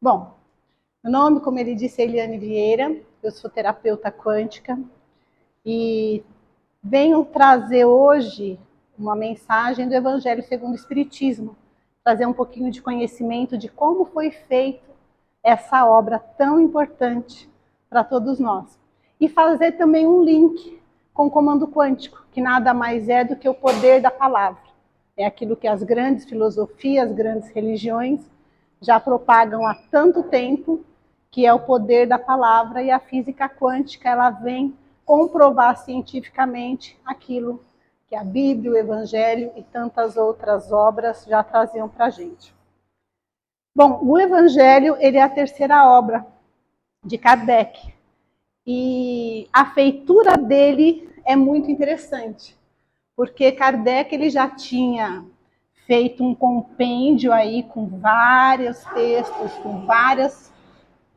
Bom, meu nome, como ele disse, é Eliane Vieira, eu sou terapeuta quântica e venho trazer hoje uma mensagem do Evangelho segundo o Espiritismo, trazer um pouquinho de conhecimento de como foi feito essa obra tão importante para todos nós. E fazer também um link com o comando quântico, que nada mais é do que o poder da palavra. É aquilo que as grandes filosofias, as grandes religiões já propagam há tanto tempo, que é o poder da palavra, e a física quântica ela vem comprovar cientificamente aquilo que a Bíblia, o Evangelho e tantas outras obras já traziam para a gente. Bom, o Evangelho ele é a terceira obra de Kardec, e a feitura dele é muito interessante, porque Kardec ele já tinha feito um compêndio aí com vários textos, com várias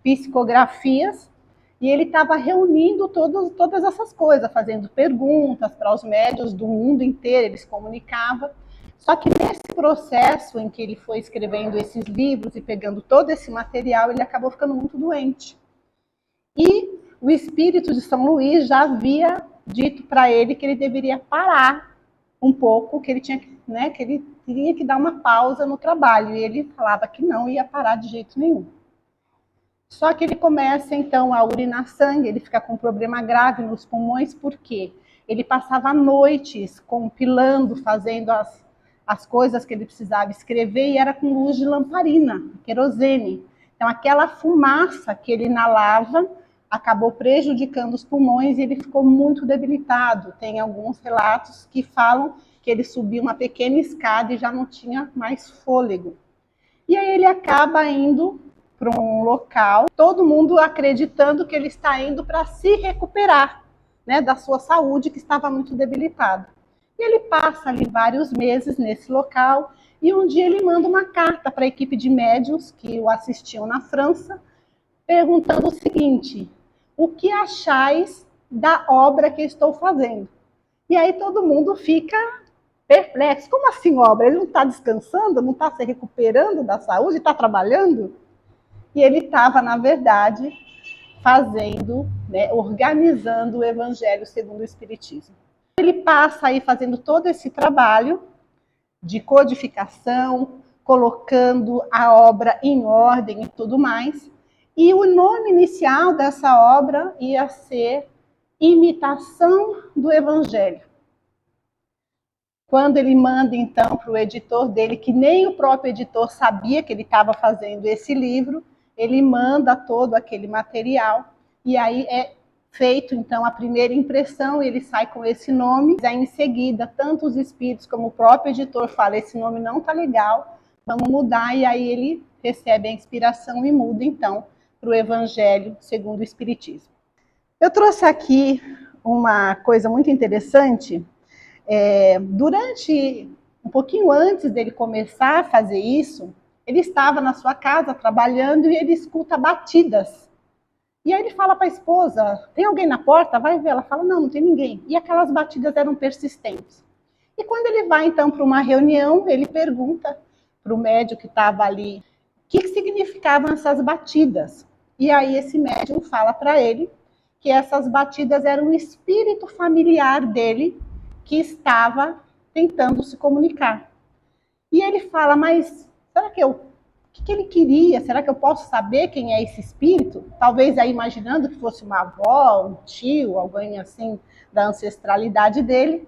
psicografias, e ele estava reunindo todas essas coisas, fazendo perguntas para os médiuns do mundo inteiro, ele se comunicava. Só que nesse processo em que ele foi escrevendo esses livros e pegando todo esse material, ele acabou ficando muito doente. E o espírito de São Luís já havia dito para ele que ele deveria parar um pouco, que ele tinha que dar uma pausa no trabalho, e ele falava que não ia parar de jeito nenhum. Só que ele começa então a urinar sangue, ele fica com um problema grave nos pulmões, porque ele passava noites compilando, fazendo as coisas que ele precisava escrever, e era com luz de lamparina, querosene. Então aquela fumaça que ele inalava acabou prejudicando os pulmões e ele ficou muito debilitado. Tem alguns relatos que falam que ele subiu uma pequena escada e já não tinha mais fôlego. E aí ele acaba indo para um local, todo mundo acreditando que ele está indo para se recuperar, né, da sua saúde que estava muito debilitada. E ele passa ali vários meses nesse local e um dia ele manda uma carta para a equipe de médiuns que o assistiam na França, perguntando o seguinte: o que achais da obra que estou fazendo? E aí todo mundo fica perplexo. Como assim obra? Ele não está descansando? Não está se recuperando da saúde? Está trabalhando? E ele estava, na verdade, fazendo, né, organizando o Evangelho segundo o Espiritismo. Ele passa aí fazendo todo esse trabalho de codificação, colocando a obra em ordem e tudo mais. E o nome inicial dessa obra ia ser Imitação do Evangelho. Quando ele manda, então, para o editor dele, que nem o próprio editor sabia que ele estava fazendo esse livro, ele manda todo aquele material, e aí é feito, então, a primeira impressão, ele sai com esse nome, aí em seguida, tanto os espíritos como o próprio editor falam, esse nome não está legal, vamos mudar, e aí ele recebe a inspiração e muda, então, para o Evangelho segundo o Espiritismo. Eu trouxe aqui uma coisa muito interessante. Durante, um pouquinho antes dele começar a fazer isso, ele estava na sua casa trabalhando e ele escuta batidas. E aí ele fala para a esposa: tem alguém na porta? Vai ver. Ela fala: não, não tem ninguém. E aquelas batidas eram persistentes. E quando ele vai então para uma reunião, ele pergunta para o médium que estava ali o que significavam essas batidas. E aí esse médium fala para ele que essas batidas eram o espírito familiar dele que estava tentando se comunicar. E ele fala: mas será que o que ele queria? Será que eu posso saber quem é esse espírito? Talvez aí imaginando que fosse uma avó, um tio, alguém assim da ancestralidade dele.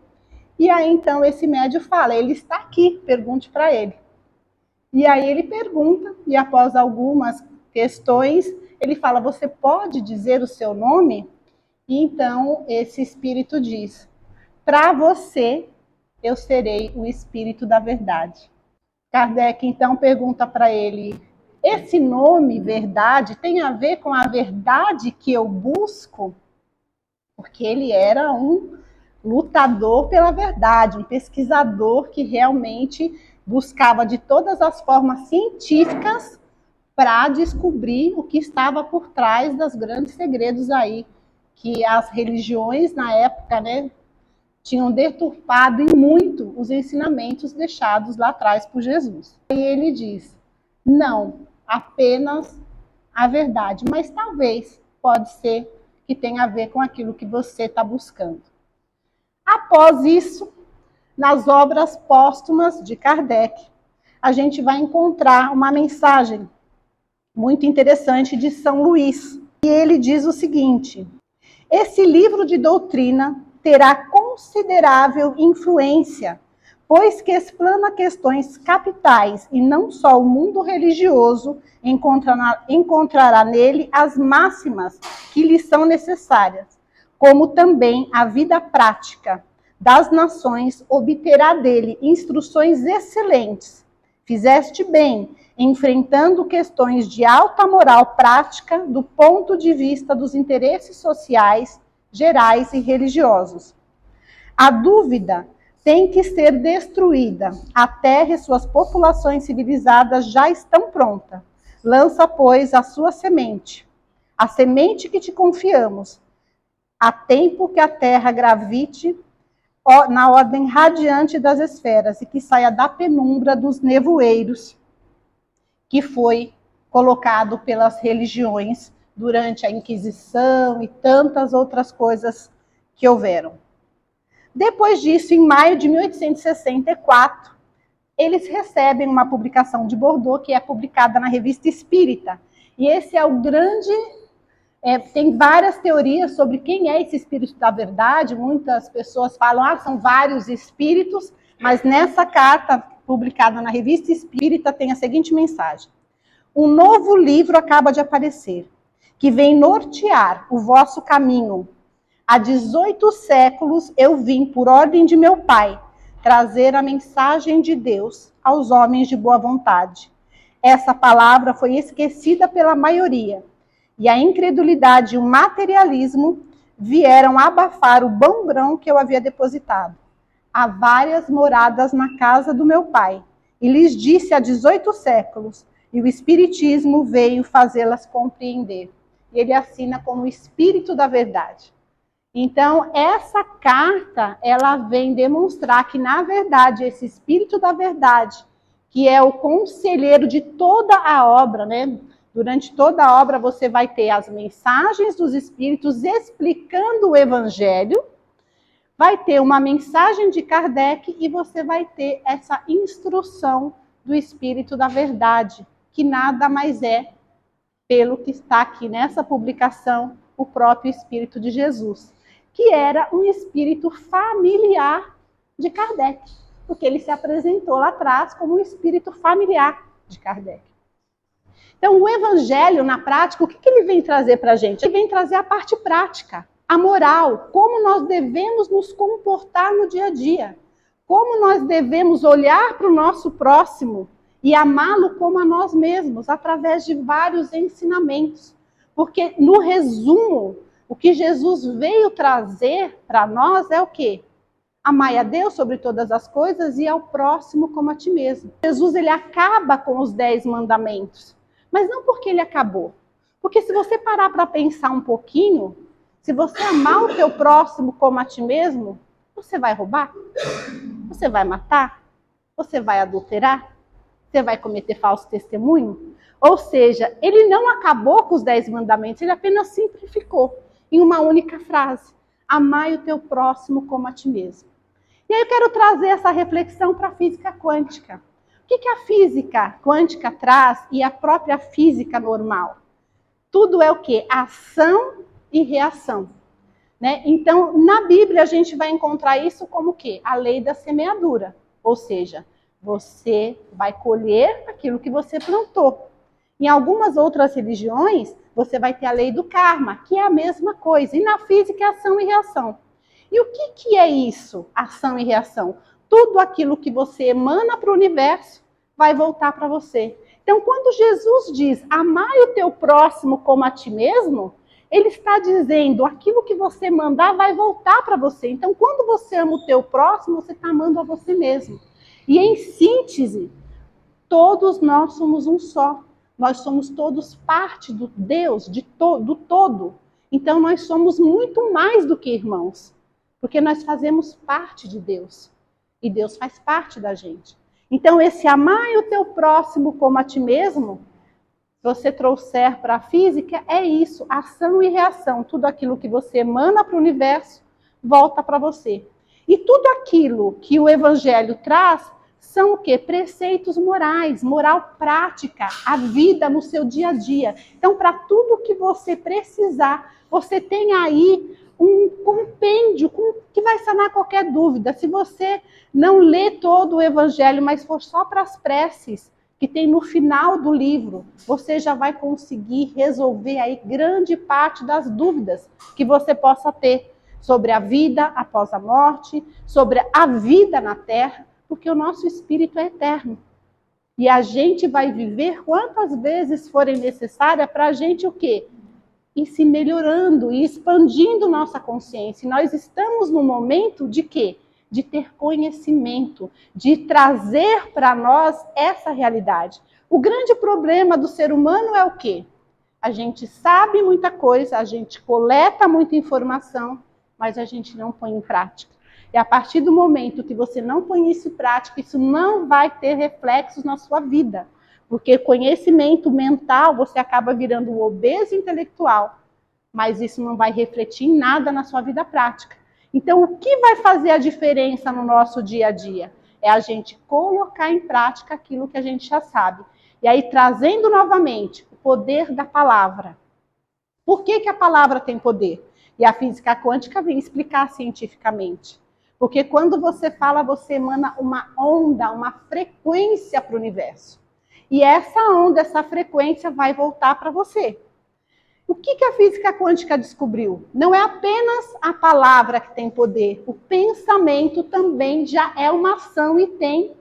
E aí então esse médium fala: ele está aqui, pergunte para ele. E aí ele pergunta, e após algumas questões, ele fala: você pode dizer o seu nome? E então esse espírito diz: para você, eu serei o espírito da verdade. Kardec, então, pergunta para ele: esse nome, verdade, tem a ver com a verdade que eu busco? Porque ele era um lutador pela verdade, um pesquisador que realmente buscava de todas as formas científicas para descobrir o que estava por trás dos grandes segredos aí, que as religiões na época, né, tinham deturpado e muito os ensinamentos deixados lá atrás por Jesus. E ele diz: não, apenas a verdade, mas talvez, pode ser que tenha a ver com aquilo que você está buscando. Após isso, nas obras póstumas de Kardec, a gente vai encontrar uma mensagem muito interessante de São Luís. E ele diz o seguinte: esse livro de doutrina terá considerável influência, pois que explana questões capitais e não só o mundo religioso encontrará nele as máximas que lhe são necessárias, como também a vida prática das nações obterá dele instruções excelentes. Fizeste bem, enfrentando questões de alta moral prática do ponto de vista dos interesses sociais, gerais e religiosos. A dúvida tem que ser destruída. A terra e suas populações civilizadas já estão prontas. Lança, pois, a sua semente, a semente que te confiamos, a tempo que a terra gravite na ordem radiante das esferas e que saia da penumbra dos nevoeiros que foi colocado pelas religiões durante a Inquisição e tantas outras coisas que houveram. Depois disso, em maio de 1864, eles recebem uma publicação de Bordeaux, que é publicada na Revista Espírita. E esse é o grande... tem várias teorias sobre quem é esse espírito da verdade. Muitas pessoas falam, são vários espíritos, mas nessa carta publicada na Revista Espírita tem a seguinte mensagem: um novo livro acaba de aparecer, que vem nortear o vosso caminho. Há 18 séculos eu vim, por ordem de meu pai, trazer a mensagem de Deus aos homens de boa vontade. Essa palavra foi esquecida pela maioria, e a incredulidade e o materialismo vieram abafar o bom grão que eu havia depositado. Há várias moradas na casa do meu pai, e lhes disse há 18 séculos, e o Espiritismo veio fazê-las compreender. E ele assina como Espírito da Verdade. Então, essa carta, ela vem demonstrar que, na verdade, esse Espírito da Verdade, que é o conselheiro de toda a obra, né? Durante toda a obra você vai ter as mensagens dos Espíritos explicando o Evangelho, vai ter uma mensagem de Kardec e você vai ter essa instrução do Espírito da Verdade, que nada mais é, pelo que está aqui nessa publicação, o próprio Espírito de Jesus, que era um espírito familiar de Kardec, porque ele se apresentou lá atrás como um espírito familiar de Kardec. Então, o Evangelho, na prática, o que ele vem trazer para a gente? Ele vem trazer a parte prática, a moral, como nós devemos nos comportar no dia a dia, como nós devemos olhar para o nosso próximo e amá-lo como a nós mesmos, através de vários ensinamentos. Porque, no resumo, o que Jesus veio trazer para nós é o quê? Amai a Deus sobre todas as coisas e ao próximo como a ti mesmo. Jesus, ele acaba com os 10 mandamentos. Mas não porque ele acabou. Porque se você parar para pensar um pouquinho, se você amar o teu próximo como a ti mesmo, você vai roubar? Você vai matar? Você vai adulterar? Você vai cometer falso testemunho? Ou seja, ele não acabou com os 10 mandamentos, ele apenas simplificou em uma única frase: amai o teu próximo como a ti mesmo. E aí eu quero trazer essa reflexão para a física quântica. O que a física quântica traz e a própria física normal? Tudo é o quê? Ação e reação. Né? Então, na Bíblia, a gente vai encontrar isso como o quê? A lei da semeadura. Ou seja, você vai colher aquilo que você plantou. Em algumas outras religiões, você vai ter a lei do karma, que é a mesma coisa. E na física é ação e reação. E o que é isso, ação e reação? Tudo aquilo que você emana para o universo vai voltar para você. Então, quando Jesus diz, amai o teu próximo como a ti mesmo, ele está dizendo, aquilo que você mandar vai voltar para você. Então, quando você ama o teu próximo, você está amando a você mesmo. E em síntese, todos nós somos um só. Nós somos todos parte do Deus, do todo. Então, nós somos muito mais do que irmãos. Porque nós fazemos parte de Deus. E Deus faz parte da gente. Então, esse amar o teu próximo como a ti mesmo você trouxer para a física, é isso, ação e reação. Tudo aquilo que você emana para o universo, volta para você. E tudo aquilo que o Evangelho traz são o quê? Preceitos morais, moral prática, a vida no seu dia a dia. Então, para tudo que você precisar, você tem aí um compêndio que vai sanar qualquer dúvida. Se você não lê todo o Evangelho, mas for só para as preces, que tem no final do livro, você já vai conseguir resolver aí grande parte das dúvidas que você possa ter sobre a vida após a morte, sobre a vida na Terra, porque o nosso espírito é eterno. E a gente vai viver quantas vezes forem necessárias para a gente o quê? Ir se melhorando e expandindo nossa consciência. E nós estamos no momento de quê? De ter conhecimento, de trazer para nós essa realidade. O grande problema do ser humano é o quê? A gente sabe muita coisa, a gente coleta muita informação, mas a gente não põe em prática. E a partir do momento que você não põe isso em prática, isso não vai ter reflexos na sua vida. Porque conhecimento mental, você acaba virando um obeso intelectual, mas isso não vai refletir em nada na sua vida prática. Então, o que vai fazer a diferença no nosso dia a dia? É a gente colocar em prática aquilo que a gente já sabe. E aí, trazendo novamente o poder da palavra. Por que a palavra tem poder? E a física quântica vem explicar cientificamente. Porque quando você fala, você emana uma onda, uma frequência para o universo. E essa onda, essa frequência vai voltar para você. O que a física quântica descobriu? Não é apenas a palavra que tem poder. O pensamento também já é uma ação e tem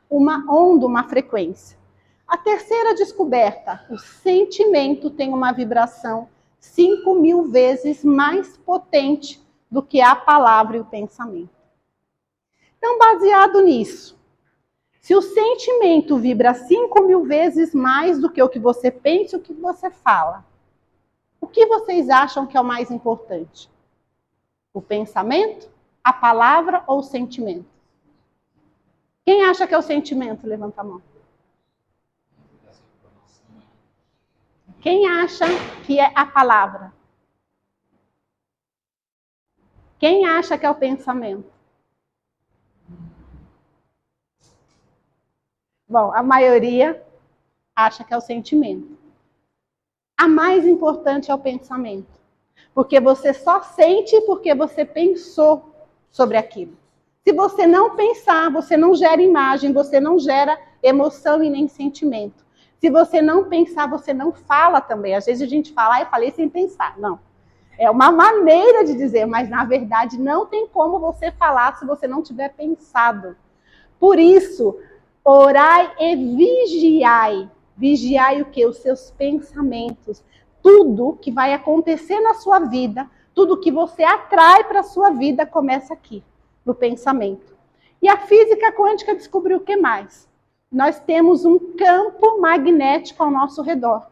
uma onda, uma frequência. A terceira descoberta, o sentimento tem uma vibração 5.000 vezes mais potente do que a palavra e o pensamento. Então, baseado nisso, se o sentimento vibra 5.000 vezes mais do que o que você pensa e o que você fala, o que vocês acham que é o mais importante? O pensamento, a palavra ou o sentimento? Quem acha que é o sentimento? Levanta a mão. Quem acha que é a palavra? Quem acha que é o pensamento? Bom, a maioria acha que é o sentimento. A mais importante é o pensamento. Porque você só sente porque você pensou sobre aquilo. Se você não pensar, você não gera imagem, você não gera emoção e nem sentimento. Se você não pensar, você não fala também. Às vezes a gente fala, eu falei sem pensar. Não. É uma maneira de dizer, mas na verdade não tem como você falar se você não tiver pensado. Por isso, orai e vigiai. Vigiai o quê? Os seus pensamentos. Tudo que vai acontecer na sua vida, tudo que você atrai para a sua vida, começa aqui, no pensamento. E a física quântica descobriu o que mais? Nós temos um campo magnético ao nosso redor.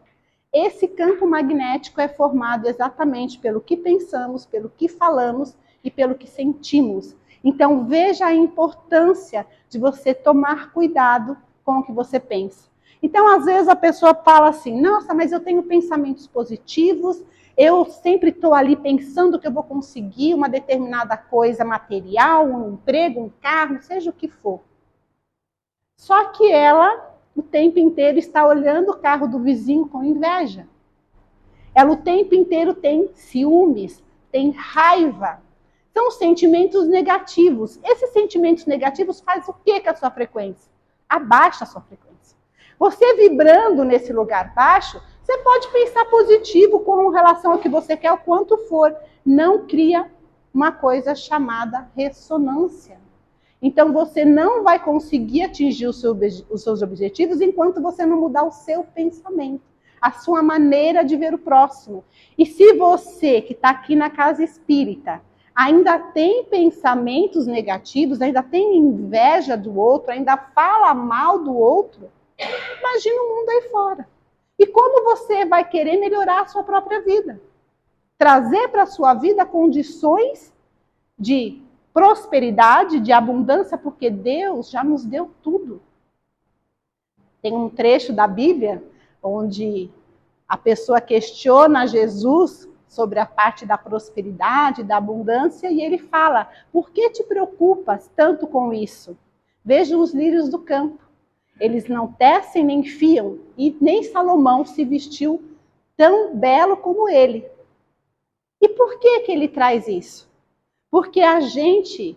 Esse campo magnético é formado exatamente pelo que pensamos, pelo que falamos e pelo que sentimos. Então, veja a importância de você tomar cuidado com o que você pensa. Então, às vezes a pessoa fala assim, nossa, mas eu tenho pensamentos positivos, eu sempre estou ali pensando que eu vou conseguir uma determinada coisa material, um emprego, um carro, seja o que for. Só que ela, o tempo inteiro, está olhando o carro do vizinho com inveja. Ela o tempo inteiro tem ciúmes, tem raiva. São sentimentos negativos. Esses sentimentos negativos fazem o que com a sua frequência? Abaixa a sua frequência. Você vibrando nesse lugar baixo, você pode pensar positivo com relação ao que você quer, o quanto for. Não cria uma coisa chamada ressonância. Então, você não vai conseguir atingir os seus objetivos enquanto você não mudar o seu pensamento, a sua maneira de ver o próximo. E se você, que está aqui na casa espírita, ainda tem pensamentos negativos, ainda tem inveja do outro, ainda fala mal do outro, imagina o mundo aí fora. E como você vai querer melhorar a sua própria vida? Trazer para a sua vida condições de prosperidade, de abundância, porque Deus já nos deu tudo. Tem um trecho da Bíblia onde a pessoa questiona Jesus sobre a parte da prosperidade, da abundância, e ele fala: por que te preocupas tanto com isso? Veja os lírios do campo. Eles não tecem nem fiam, e nem Salomão se vestiu tão belo como ele. E por que ele traz isso? Porque a gente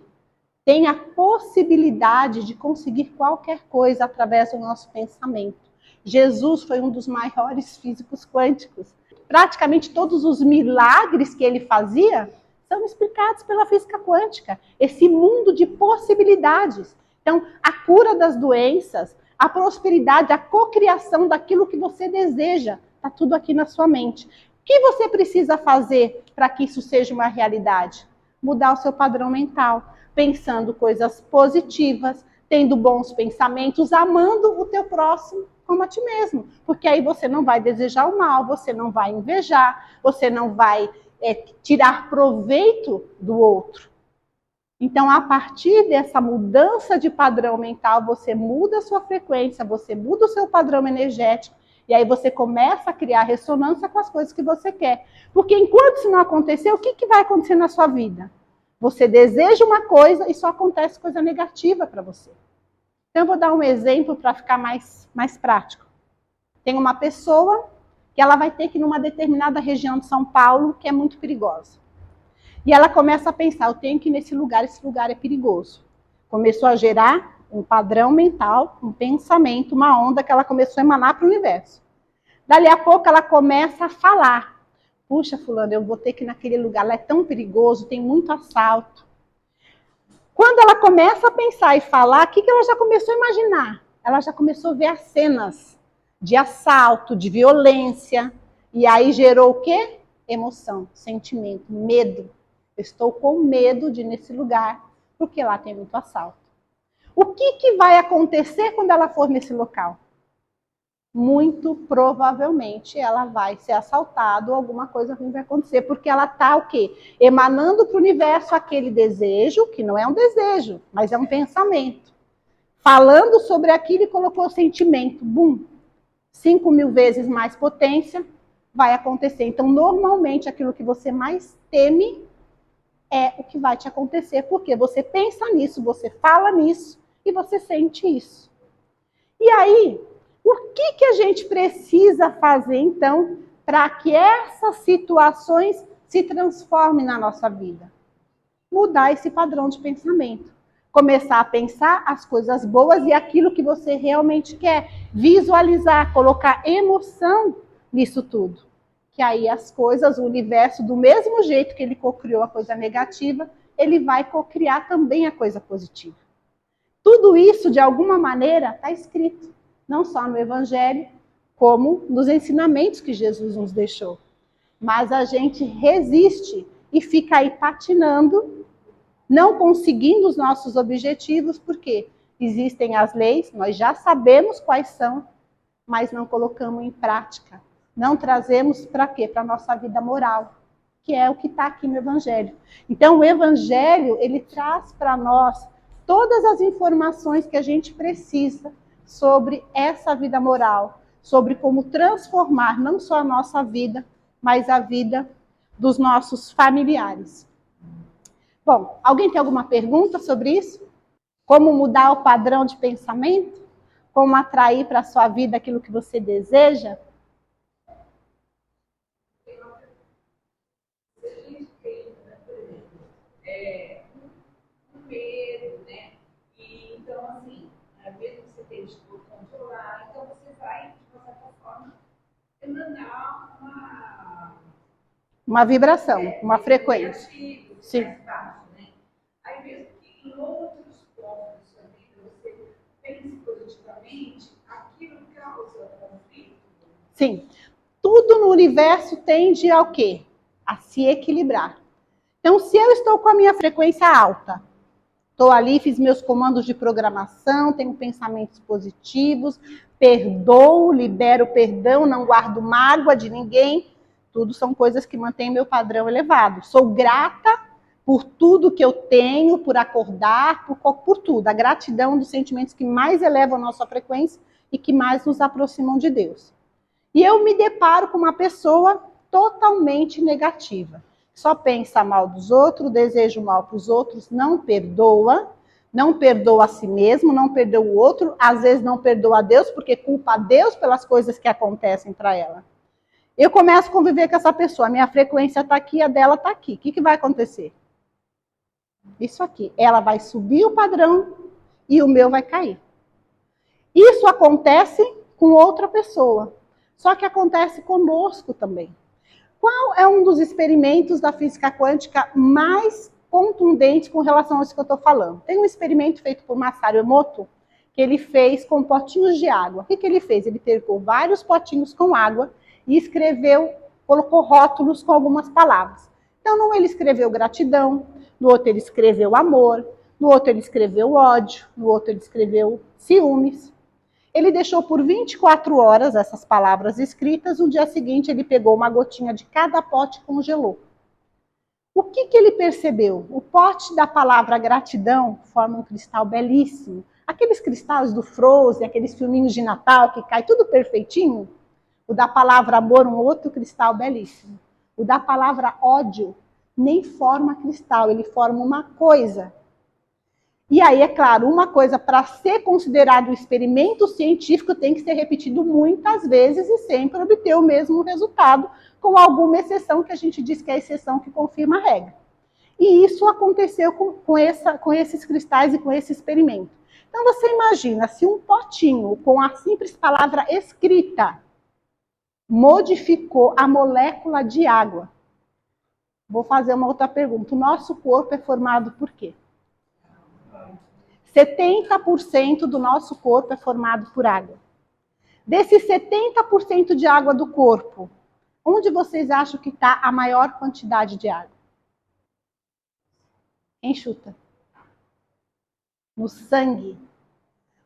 tem a possibilidade de conseguir qualquer coisa através do nosso pensamento. Jesus foi um dos maiores físicos quânticos. Praticamente todos os milagres que ele fazia são explicados pela física quântica. Esse mundo de possibilidades. Então, a cura das doenças, a prosperidade, a cocriação daquilo que você deseja, está tudo aqui na sua mente. O que você precisa fazer para que isso seja uma realidade? Mudar o seu padrão mental, pensando coisas positivas, tendo bons pensamentos, amando o teu próximo como a ti mesmo. Porque aí você não vai desejar o mal, você não vai invejar, você não vai tirar proveito do outro. Então, a partir dessa mudança de padrão mental, você muda a sua frequência, você muda o seu padrão energético, e aí você começa a criar ressonância com as coisas que você quer. Porque enquanto isso não acontecer, o que vai acontecer na sua vida? Você deseja uma coisa e só acontece coisa negativa para você. Então, eu vou dar um exemplo para ficar mais prático. Tem uma pessoa que ela vai ter que ir numa determinada região de São Paulo que é muito perigosa. E ela começa a pensar: eu tenho que ir nesse lugar, esse lugar é perigoso. Começou a gerar um padrão mental, um pensamento, uma onda que ela começou a emanar para o universo. Dali a pouco ela começa a falar: puxa, fulano, eu vou ter que ir naquele lugar, lá é tão perigoso, tem muito assalto. Quando ela começa a pensar e falar, o que ela já começou a imaginar? Ela já começou a ver as cenas de assalto, de violência, e aí gerou o quê? Emoção, sentimento, medo. Eu estou com medo de ir nesse lugar, porque lá tem muito assalto. O que vai acontecer quando ela for nesse local? Muito provavelmente ela vai ser assaltada ou alguma coisa ruim vai acontecer, porque ela está o quê? Emanando para o universo aquele desejo, que não é um desejo, mas é um pensamento. Falando sobre aquilo e colocou o sentimento, bum, 5.000 vezes mais potência, vai acontecer. Então, normalmente, aquilo que você mais teme é o que vai te acontecer, porque você pensa nisso, você fala nisso e você sente isso. E aí, o que a gente precisa fazer, então, para que essas situações se transformem na nossa vida? Mudar esse padrão de pensamento. Começar a pensar as coisas boas e aquilo que você realmente quer. Visualizar, colocar emoção nisso tudo. Que aí as coisas, o universo, do mesmo jeito que ele cocriou a coisa negativa, ele vai cocriar também a coisa positiva. Tudo isso, de alguma maneira, está escrito. Não só no Evangelho, como nos ensinamentos que Jesus nos deixou. Mas a gente resiste e fica aí patinando, não conseguindo os nossos objetivos, porque existem as leis, nós já sabemos quais são, mas não colocamos em prática. Não trazemos para quê? Para a nossa vida moral, que é o que está aqui no Evangelho. Então, o Evangelho, ele traz para nós todas as informações que a gente precisa sobre essa vida moral, sobre como transformar não só a nossa vida, mas a vida dos nossos familiares. Bom, alguém tem alguma pergunta sobre isso? Como mudar o padrão de pensamento? Como atrair para a sua vida aquilo que você deseja? Medo, né? E então, assim, mesmo que você tenha de controlar, então você vai, de uma certa forma, emanar uma vibração, uma frequência. Sim. Mais baixo, né? Aí mesmo que em outros pontos da sua vida você pense positivamente, aquilo causa conflito. Sim. Tudo no universo tende ao quê? A se equilibrar. Então, se eu estou com a minha frequência alta, estou ali, fiz meus comandos de programação, tenho pensamentos positivos, perdoo, libero perdão, não guardo mágoa de ninguém. Tudo são coisas que mantêm meu padrão elevado. Sou grata por tudo que eu tenho, por acordar, por tudo. A gratidão é um dos sentimentos que mais elevam a nossa frequência e que mais nos aproximam de Deus. E eu me deparo com uma pessoa totalmente negativa. Só pensa mal dos outros, deseja o mal para os outros, não perdoa a si mesmo, não perdoa o outro, às vezes não perdoa a Deus, porque culpa a Deus pelas coisas que acontecem para ela. Eu começo a conviver com essa pessoa, a minha frequência está aqui, a dela está aqui. O que vai acontecer? Isso aqui. Ela vai subir o padrão e o meu vai cair. Isso acontece com outra pessoa. Só que acontece conosco também. Qual é um dos experimentos da física quântica mais contundentes com relação a isso que eu estou falando? Tem um experimento feito por Masaru Emoto, que ele fez com potinhos de água. O que ele fez? Ele pegou vários potinhos com água e escreveu, colocou rótulos com algumas palavras. Então, num ele escreveu gratidão, no outro ele escreveu amor, no outro ele escreveu ódio, no outro ele escreveu ciúmes. Ele deixou por 24 horas essas palavras escritas, no dia seguinte ele pegou uma gotinha de cada pote e congelou. O que ele percebeu? O pote da palavra gratidão forma um cristal belíssimo. Aqueles cristais do Frozen, aqueles filminhos de Natal que cai tudo perfeitinho. O da palavra amor, um outro cristal belíssimo. O da palavra ódio nem forma cristal, ele forma uma coisa. E aí, é claro, uma coisa para ser considerado um experimento científico tem que ser repetido muitas vezes e sempre obter o mesmo resultado, com alguma exceção que a gente diz que é a exceção que confirma a regra. E isso aconteceu com esses cristais e com esse experimento. Então, você imagina se um potinho com a simples palavra escrita modificou a molécula de água. Vou fazer uma outra pergunta. O nosso corpo é formado por quê? 70% do nosso corpo é formado por água. Desses 70% de água do corpo, onde vocês acham que está a maior quantidade de água? Quem chuta? No sangue.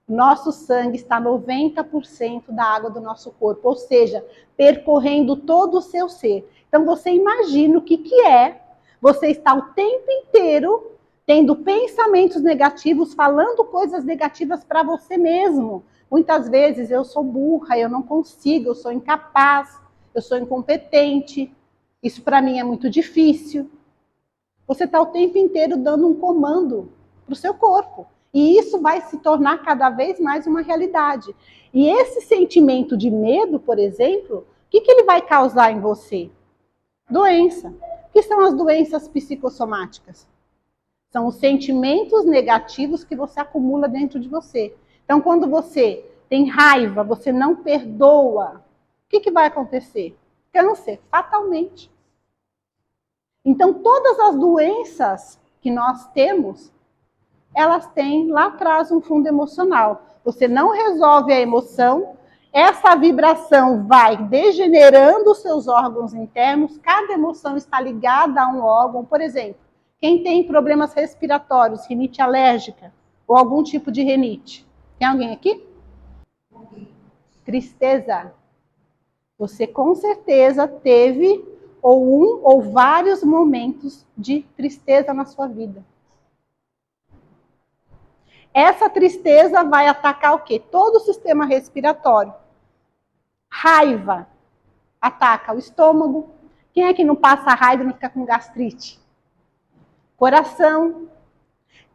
Nosso sangue está 90% da água do nosso corpo, ou seja, percorrendo todo o seu ser. Então você imagina o que é você estar o tempo inteiro tendo pensamentos negativos, falando coisas negativas para você mesmo. Muitas vezes eu sou burra, eu não consigo, eu sou incapaz, eu sou incompetente, isso para mim é muito difícil. Você está o tempo inteiro dando um comando para o seu corpo. E isso vai se tornar cada vez mais uma realidade. E esse sentimento de medo, por exemplo, o que ele vai causar em você? Doença. O que são as doenças psicossomáticas? São os sentimentos negativos que você acumula dentro de você. Então, quando você tem raiva, você não perdoa, o que vai acontecer? Câncer, fatalmente. Então, todas as doenças que nós temos, elas têm lá atrás um fundo emocional. Você não resolve a emoção, essa vibração vai degenerando os seus órgãos internos, cada emoção está ligada a um órgão. Por exemplo, quem tem problemas respiratórios, rinite alérgica ou algum tipo de rinite. Tem alguém aqui? Tristeza. Você com certeza teve ou um ou vários momentos de tristeza na sua vida. Essa tristeza vai atacar o quê? Todo o sistema respiratório. Raiva ataca o estômago. Quem é que não passa raiva e não fica com gastrite? Coração.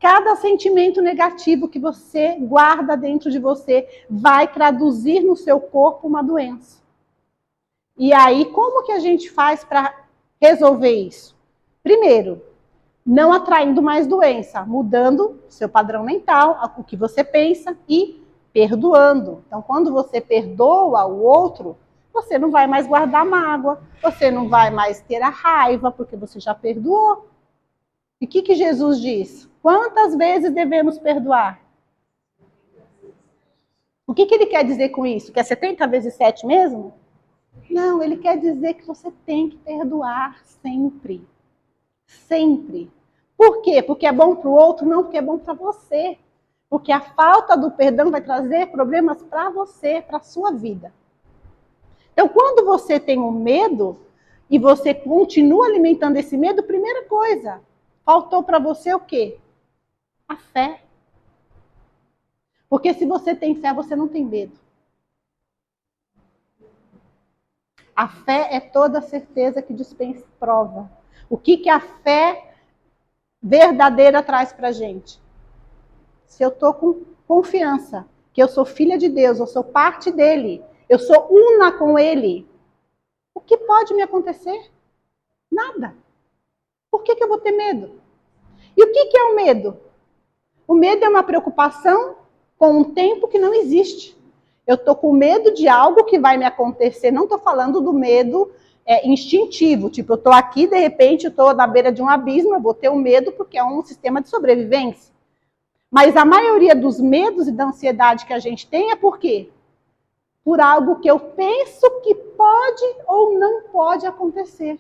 Cada sentimento negativo que você guarda dentro de você vai traduzir no seu corpo uma doença. E aí, como que a gente faz para resolver isso? Primeiro, não atraindo mais doença, mudando seu padrão mental, o que você pensa e perdoando. Então, quando você perdoa o outro, você não vai mais guardar mágoa, você não vai mais ter a raiva, porque você já perdoou. E o que Jesus diz? Quantas vezes devemos perdoar? O que ele quer dizer com isso? Que é 70 vezes 7 mesmo? Não, ele quer dizer que você tem que perdoar sempre. Sempre. Por quê? Porque é bom para o outro? Não, porque é bom para você. Porque a falta do perdão vai trazer problemas para você, para a sua vida. Então, quando você tem um medo e você continua alimentando esse medo, primeira coisa, faltou para você o quê? A fé. Porque se você tem fé, você não tem medo. A fé é toda certeza que dispensa prova. O que a fé verdadeira traz para a gente? Se eu estou com confiança que eu sou filha de Deus, eu sou parte dele, eu sou una com ele, o que pode me acontecer? Nada. Por que eu vou ter medo? E o que é o medo? O medo é uma preocupação com um tempo que não existe. Eu estou com medo de algo que vai me acontecer. Não estou falando do medo instintivo. Tipo, eu estou aqui, de repente, eu estou na beira de um abismo, eu vou ter um medo porque é um sistema de sobrevivência. Mas a maioria dos medos e da ansiedade que a gente tem é por quê? Por algo que eu penso que pode ou não pode acontecer.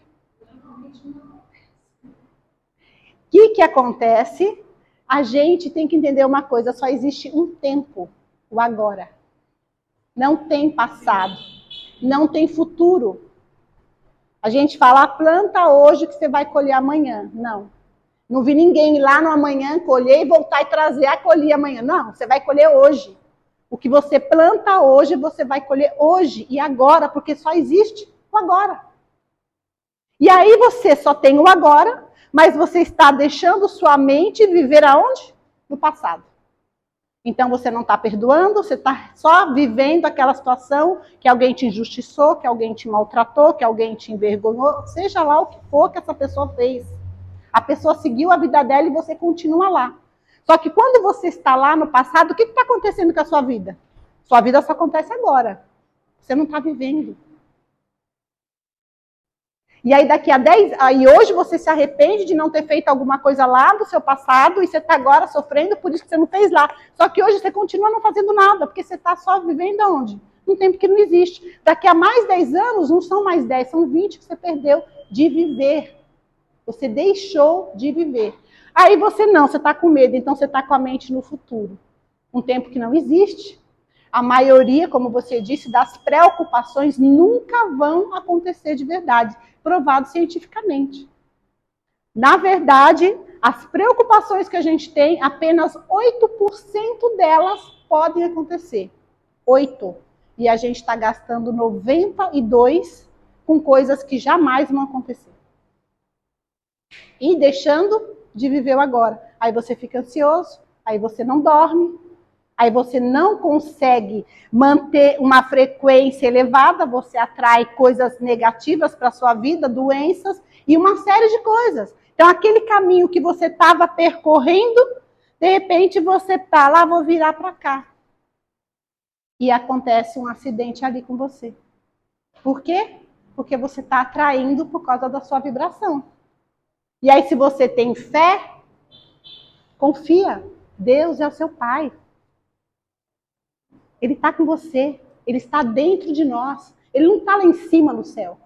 O que acontece? A gente tem que entender uma coisa, só existe um tempo, o agora. Não tem passado, não tem futuro. A gente fala, planta hoje que você vai colher amanhã. Não. Não vi ninguém ir lá no amanhã, colher e voltar e trazer a colher amanhã. Não, você vai colher hoje. O que você planta hoje, você vai colher hoje e agora, porque só existe o agora. E aí você só tem o agora, mas você está deixando sua mente viver aonde? No passado. Então você não está perdoando, você está só vivendo aquela situação que alguém te injustiçou, que alguém te maltratou, que alguém te envergonhou, seja lá o que for que essa pessoa fez. A pessoa seguiu a vida dela e você continua lá. Só que quando você está lá no passado, o que está acontecendo com a sua vida? Sua vida só acontece agora. Você não está vivendo. E aí daqui a 10, aí hoje você se arrepende de não ter feito alguma coisa lá do seu passado e você está agora sofrendo por isso que você não fez lá. Só que hoje você continua não fazendo nada, porque você está só vivendo aonde? Num tempo que não existe. Daqui a mais 10 anos, não são mais 10, são 20 que você perdeu de viver. Você deixou de viver. Aí você está com medo, então você está com a mente no futuro. Um tempo que não existe. A maioria, como você disse, das preocupações nunca vão acontecer de verdade, provado cientificamente. Na verdade, as preocupações que a gente tem, apenas 8% delas podem acontecer. 8%. E a gente está gastando 92% com coisas que jamais vão acontecer. E deixando de viver o agora. Aí você fica ansioso, aí você não dorme, aí você não consegue manter uma frequência elevada, você atrai coisas negativas para a sua vida, doenças e uma série de coisas. Então, aquele caminho que você estava percorrendo, de repente você está lá, vou virar para cá. E acontece um acidente ali com você. Por quê? Porque você está atraindo por causa da sua vibração. E aí, se você tem fé, confia. Deus é o seu Pai. Ele está com você. Ele está dentro de nós. Ele não está lá em cima no céu.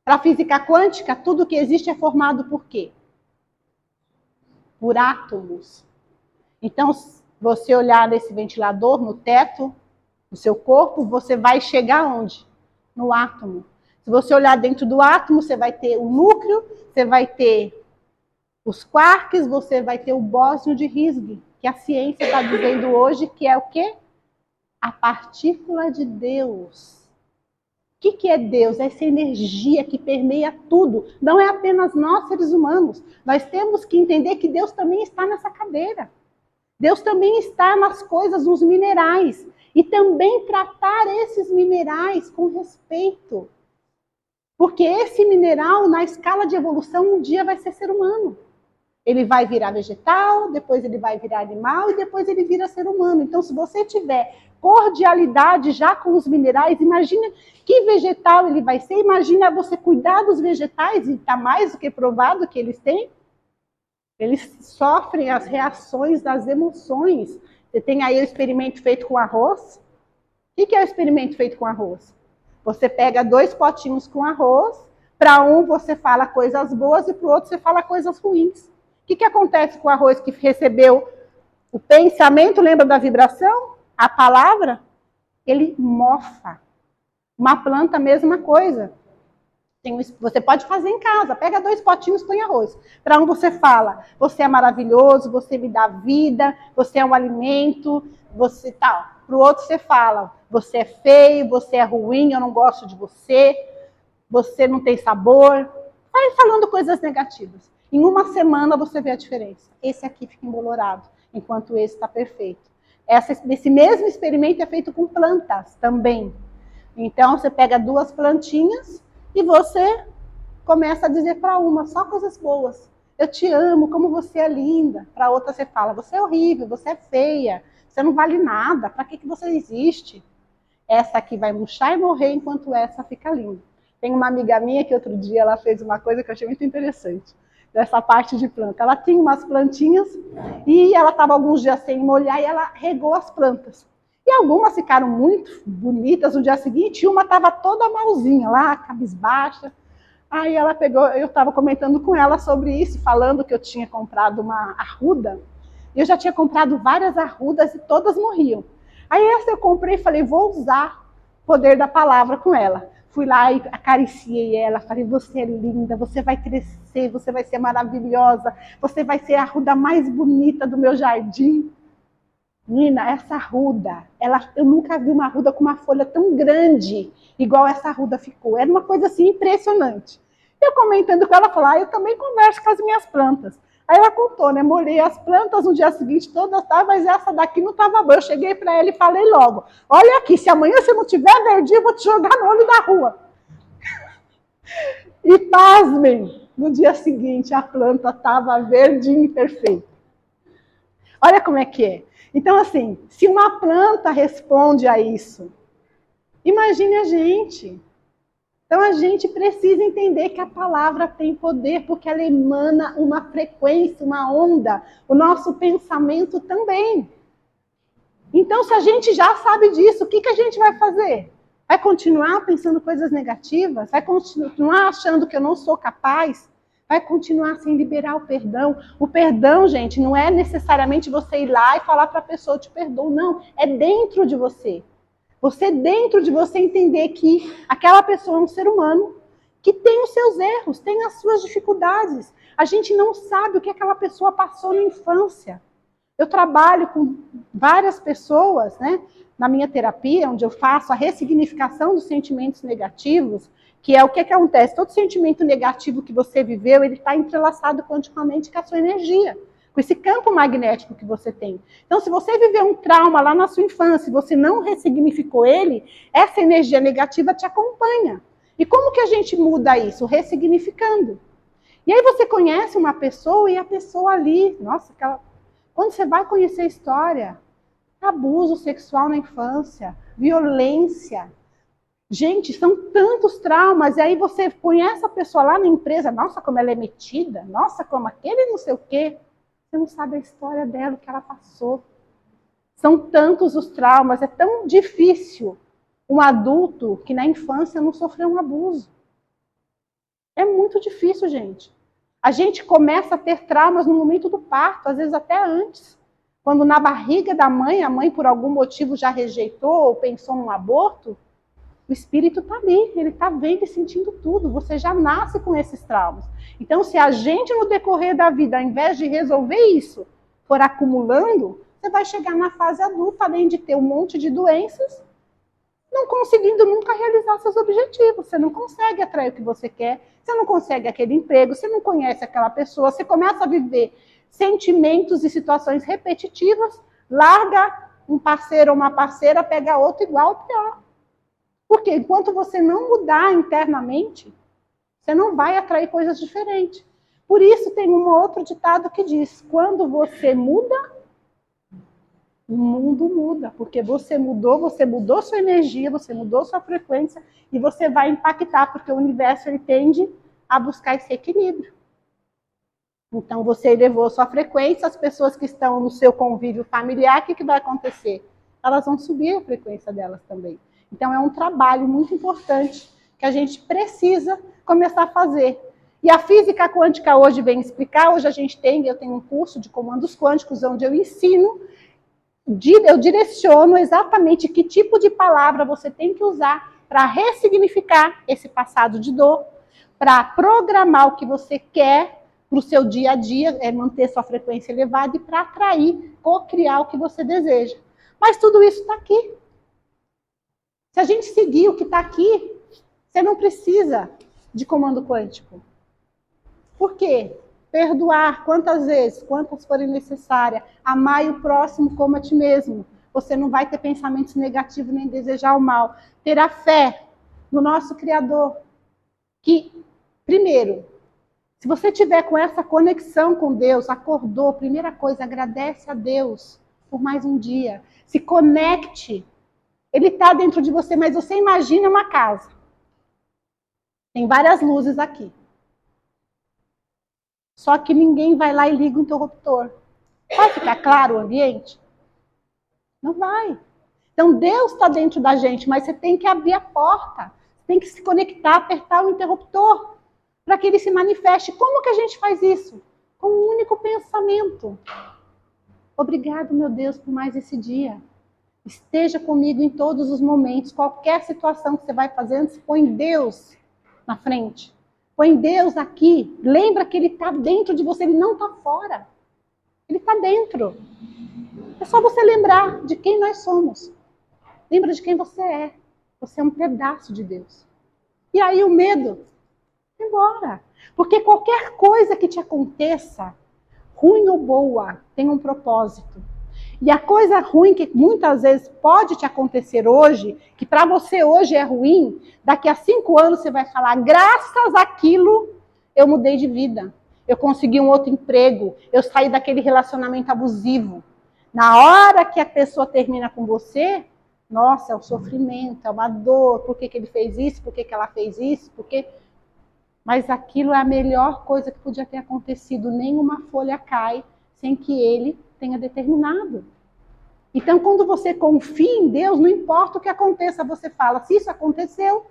Para a física quântica, tudo que existe é formado por quê? Por átomos. Então, se você olhar nesse ventilador, no teto do seu corpo, você vai chegar onde? No átomo. Se você olhar dentro do átomo, você vai ter o núcleo, você vai ter os quarks, você vai ter o bósio de Higgs, que a ciência está dizendo hoje que é o quê? A partícula de Deus. O que é Deus? É essa energia que permeia tudo. Não é apenas nós, seres humanos. Nós temos que entender que Deus também está nessa cadeira. Deus também está nas coisas, nos minerais. E também tratar esses minerais com respeito. Porque esse mineral, na escala de evolução, um dia vai ser ser humano. Ele vai virar vegetal, depois ele vai virar animal e depois ele vira ser humano. Então, se você tiver cordialidade já com os minerais, imagina que vegetal ele vai ser. Imagina você cuidar dos vegetais, e está mais do que provado que eles têm. Eles sofrem as reações das emoções. Você tem aí o experimento feito com arroz. O que é o experimento feito com arroz? Você pega 2 potinhos com arroz, para um você fala coisas boas e para o outro você fala coisas ruins. O que acontece com o arroz que recebeu o pensamento, lembra da vibração? A palavra, ele mofa. Uma planta, mesma coisa. Você pode fazer em casa, pega 2 potinhos, põe arroz. Para um você fala, você é maravilhoso, você me dá vida, você é um alimento, você tal. Para o outro você fala, você é feio, você é ruim, eu não gosto de você, você não tem sabor. Vai falando coisas negativas. Em uma semana você vê a diferença. Esse aqui fica embolorado, enquanto esse está perfeito. Esse mesmo experimento é feito com plantas também. Então, você pega 2 plantinhas e você começa a dizer para uma só coisas boas. Eu te amo, como você é linda. Para outra você fala, você é horrível, você é feia, você não vale nada, para que você existe? Essa aqui vai murchar e morrer enquanto essa fica linda. Tem uma amiga minha que outro dia ela fez uma coisa que eu achei muito interessante, dessa parte de planta. Ela tinha umas plantinhas e ela estava alguns dias sem molhar e ela regou as plantas. E algumas ficaram muito bonitas no dia seguinte e uma estava toda malzinha lá, cabisbaixa. Aí ela pegou, eu estava comentando com ela sobre isso, falando que eu tinha comprado uma arruda. Eu já tinha comprado várias arrudas e todas morriam. Aí essa eu comprei e falei, vou usar o poder da palavra com ela. Fui lá e acariciei ela, falei, você é linda, você vai crescer, você vai ser maravilhosa, você vai ser a arruda mais bonita do meu jardim. Nina, essa arruda, eu nunca vi uma arruda com uma folha tão grande, igual essa arruda ficou. Era uma coisa assim impressionante. Eu comentando com ela, falei, eu também converso com as minhas plantas. Aí ela contou, né? Molhei as plantas no dia seguinte, todas, tá, mas essa daqui não estava boa. Eu cheguei para ela e falei logo, olha aqui, se amanhã você não tiver verdinho, eu vou te jogar no olho da rua. E pasmem, no dia seguinte a planta estava verdinha e perfeita. Olha como é que é. Então, assim, se uma planta responde a isso, imagine a gente. Então, a gente precisa entender que a palavra tem poder, porque ela emana uma frequência, uma onda. O nosso pensamento também. Então, se a gente já sabe disso, o que a gente vai fazer? Vai continuar pensando coisas negativas? Vai continuar achando que eu não sou capaz? Vai continuar sem liberar o perdão? O perdão, gente, não é necessariamente você ir lá e falar para a pessoa, eu te perdoo. Não, é dentro de você. Você dentro de você entender que aquela pessoa é um ser humano que tem os seus erros, tem as suas dificuldades. A gente não sabe o que aquela pessoa passou na infância. Eu trabalho com várias pessoas, né, na minha terapia, onde eu faço a ressignificação dos sentimentos negativos, que é o que acontece. Todo sentimento negativo que você viveu, ele está entrelaçado quanticamente com a sua energia, com esse campo magnético que você tem. Então, se você viveu um trauma lá na sua infância e você não ressignificou ele, essa energia negativa te acompanha. E como que a gente muda isso? Ressignificando. E aí você conhece uma pessoa e a pessoa ali, nossa, quando você vai conhecer a história, abuso sexual na infância, violência. Gente, são tantos traumas, e aí você conhece a pessoa lá na empresa, nossa, como ela é metida, nossa, como aquele não sei o quê. Você não sabe a história dela, o que ela passou. São tantos os traumas, é tão difícil um adulto que na infância não sofreu um abuso. É muito difícil, gente. A gente começa a ter traumas no momento do parto, às vezes até antes. Quando na barriga da mãe, a mãe por algum motivo já rejeitou ou pensou num aborto, o espírito está ali, ele está vendo e sentindo tudo. Você já nasce com esses traumas. Então, se a gente no decorrer da vida, ao invés de resolver isso, for acumulando, você vai chegar na fase adulta, além de ter um monte de doenças, não conseguindo nunca realizar seus objetivos. Você não consegue atrair o que você quer, você não consegue aquele emprego, você não conhece aquela pessoa, você começa a viver sentimentos e situações repetitivas, larga um parceiro ou uma parceira, pega outro igual ou pior. Porque enquanto você não mudar internamente, você não vai atrair coisas diferentes. Por isso tem um outro ditado que diz, quando você muda, o mundo muda, porque você mudou sua energia, você mudou sua frequência e você vai impactar, porque o universo ele tende a buscar esse equilíbrio. Então você elevou sua frequência, as pessoas que estão no seu convívio familiar, o que vai acontecer? Elas vão subir a frequência delas também. Então é um trabalho muito importante que a gente precisa começar a fazer. E a física quântica hoje vem explicar, hoje eu tenho um curso de comandos quânticos onde eu ensino, eu direciono exatamente que tipo de palavra você tem que usar para ressignificar esse passado de dor, para programar o que você quer para o seu dia a dia, manter sua frequência elevada e para atrair, co-criar o que você deseja. Mas tudo isso está aqui. Se a gente seguir o que está aqui, você não precisa de comando quântico. Por quê? Perdoar quantas vezes, quantas forem necessárias. Amar o próximo como a ti mesmo. Você não vai ter pensamentos negativos nem desejar o mal. Ter a fé no nosso Criador. Que, primeiro, se você tiver com essa conexão com Deus, acordou, primeira coisa, agradece a Deus por mais um dia. Se conecte. Ele está dentro de você, mas você imagina uma casa. Tem várias luzes aqui. Só que ninguém vai lá e liga o interruptor. Vai ficar claro o ambiente? Não vai. Então Deus está dentro da gente, mas você tem que abrir a porta. Tem que se conectar, apertar o interruptor para que ele se manifeste. Como que a gente faz isso? Com um único pensamento. Obrigado, meu Deus, por mais esse dia. Esteja comigo em todos os momentos. Qualquer situação que você vai fazendo, põe Deus na frente. Põe Deus aqui. Lembra que Ele está dentro de você, Ele não está fora. Ele está dentro. É só você lembrar de quem nós somos. Lembra de quem você é. Você é um pedaço de Deus. E aí o medo, vai embora. Porque qualquer coisa que te aconteça, ruim ou boa, tem um propósito. E a coisa ruim que muitas vezes pode te acontecer hoje, que para você hoje é ruim, daqui a 5 anos você vai falar, graças àquilo eu mudei de vida. Eu consegui um outro emprego, eu saí daquele relacionamento abusivo. Na hora que a pessoa termina com você, nossa, é um sofrimento, é uma dor, por que ele fez isso, por que ela fez isso, Mas aquilo é a melhor coisa que podia ter acontecido. Nenhuma folha cai sem que ele tenha determinado. Então, quando você confia em Deus, não importa o que aconteça, você fala, se isso aconteceu,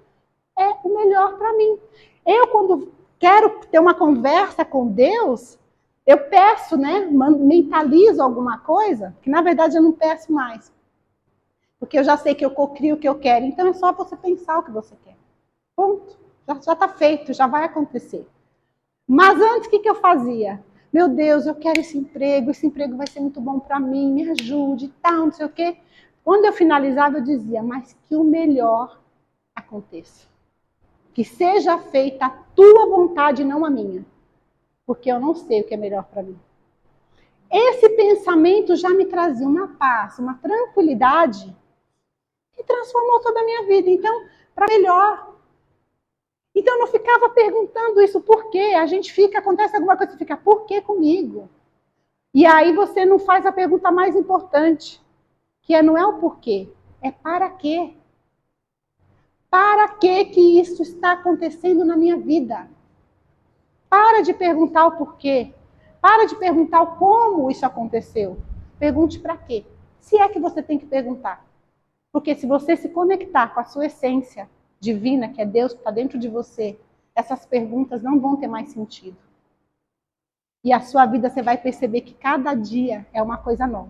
é o melhor para mim. Eu, quando quero ter uma conversa com Deus, eu peço, né, mentalizo alguma coisa, que na verdade eu não peço mais. Porque eu já sei que eu cocrio o que eu quero, então é só você pensar o que você quer. Ponto. Já está feito, já vai acontecer. Mas antes, o que eu fazia? Meu Deus, eu quero esse emprego vai ser muito bom para mim, me ajude, tal, não sei o quê. Quando eu finalizava, eu dizia, mas que o melhor aconteça. Que seja feita a tua vontade, não a minha. Porque eu não sei o que é melhor para mim. Esse pensamento já me trazia uma paz, uma tranquilidade que transformou toda a minha vida. Então, para melhor. Então, eu não ficava perguntando isso, por quê? A gente acontece alguma coisa, você fica, por que comigo? E aí você não faz a pergunta mais importante, que não é o porquê, é para quê? Para que isso está acontecendo na minha vida? Para de perguntar o porquê. Para de perguntar o como isso aconteceu. Pergunte para quê. Se é que você tem que perguntar. Porque se você se conectar com a sua essência divina, que é Deus que está dentro de você, essas perguntas não vão ter mais sentido. E a sua vida você vai perceber que cada dia é uma coisa nova.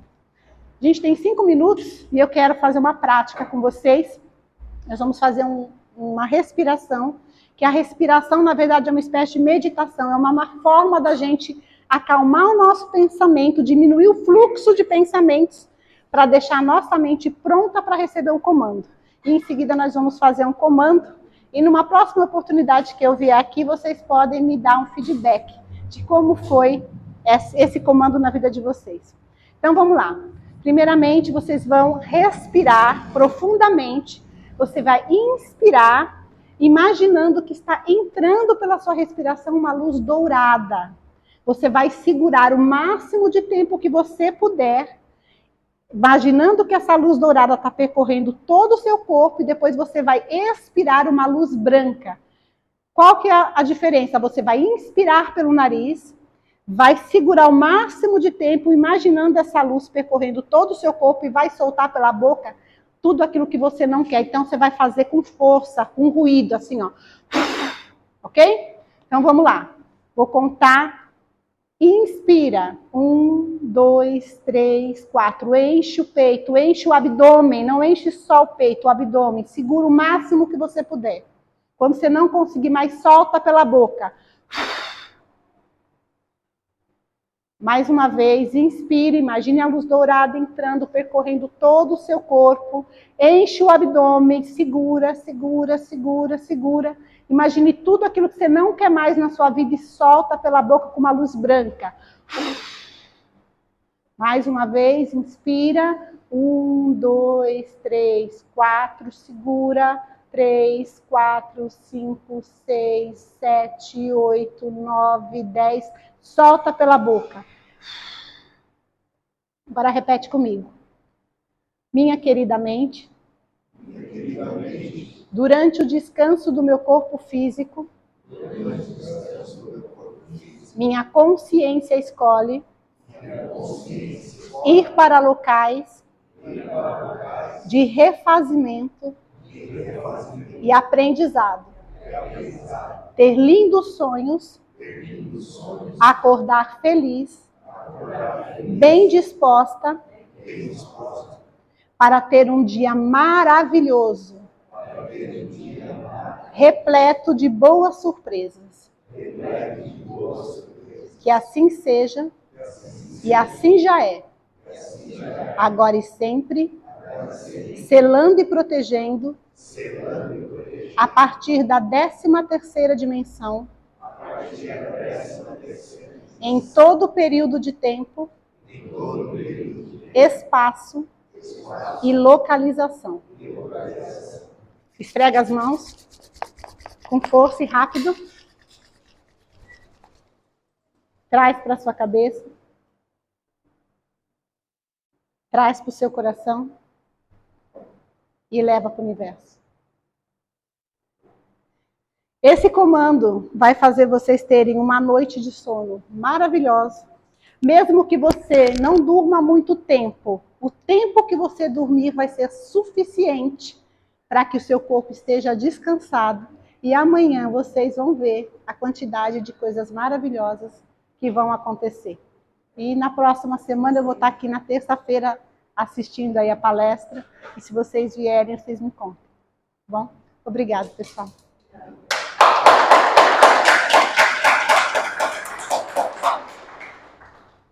A gente tem 5 minutos e eu quero fazer uma prática com vocês. Nós vamos fazer uma respiração, que a respiração, na verdade, é uma espécie de meditação, é uma forma da gente acalmar o nosso pensamento, diminuir o fluxo de pensamentos, para deixar a nossa mente pronta para receber um comando. E em seguida nós vamos fazer um comando, e numa próxima oportunidade que eu vier aqui, vocês podem me dar um feedback de como foi esse comando na vida de vocês. Então vamos lá. Primeiramente, vocês vão respirar profundamente. Você vai inspirar, imaginando que está entrando pela sua respiração uma luz dourada. Você vai segurar o máximo de tempo que você puder, imaginando que essa luz dourada está percorrendo todo o seu corpo e depois você vai expirar uma luz branca. Qual que é a diferença? Você vai inspirar pelo nariz, vai segurar o máximo de tempo, imaginando essa luz percorrendo todo o seu corpo e vai soltar pela boca tudo aquilo que você não quer. Então, você vai fazer com força, com ruído, assim, ó. Ok? Então, vamos lá. Vou contar. Inspira. 1, 2, 3, 4. Enche o peito, enche o abdômen. Não enche só o peito, o abdômen. Segura o máximo que você puder. Quando você não conseguir mais, solta pela boca. Mais uma vez, inspire, imagine a luz dourada entrando, percorrendo todo o seu corpo. Enche o abdômen, segura, segura, segura, segura. Imagine tudo aquilo que você não quer mais na sua vida e solta pela boca com uma luz branca. Mais uma vez, inspira. 1, 2, 3, 4, segura. 3, 4, 5, 6, 7, 8, 9, 10. Solta pela boca. Agora repete comigo. Minha querida mente, durante o descanso do meu corpo físico, minha consciência escolhe ir para locais de refazimento e aprendizado. Ter lindos sonhos, acordar feliz, bem disposta para ter um dia maravilhoso, repleto de boas surpresas. Que assim seja e assim já é. Agora e sempre, selando e protegendo, a partir da 13ª dimensão, em todo período de tempo, espaço e localização. Esfrega as mãos com força e rápido. Traz para sua cabeça. Traz para o seu coração. E leva para o universo. Esse comando vai fazer vocês terem uma noite de sono maravilhosa. Mesmo que você não durma muito tempo, o tempo que você dormir vai ser suficiente para que o seu corpo esteja descansado. E amanhã vocês vão ver a quantidade de coisas maravilhosas que vão acontecer. E na próxima semana eu vou estar aqui na terça-feira assistindo aí a palestra. E se vocês vierem, vocês me contam. Tá bom? Obrigada, pessoal.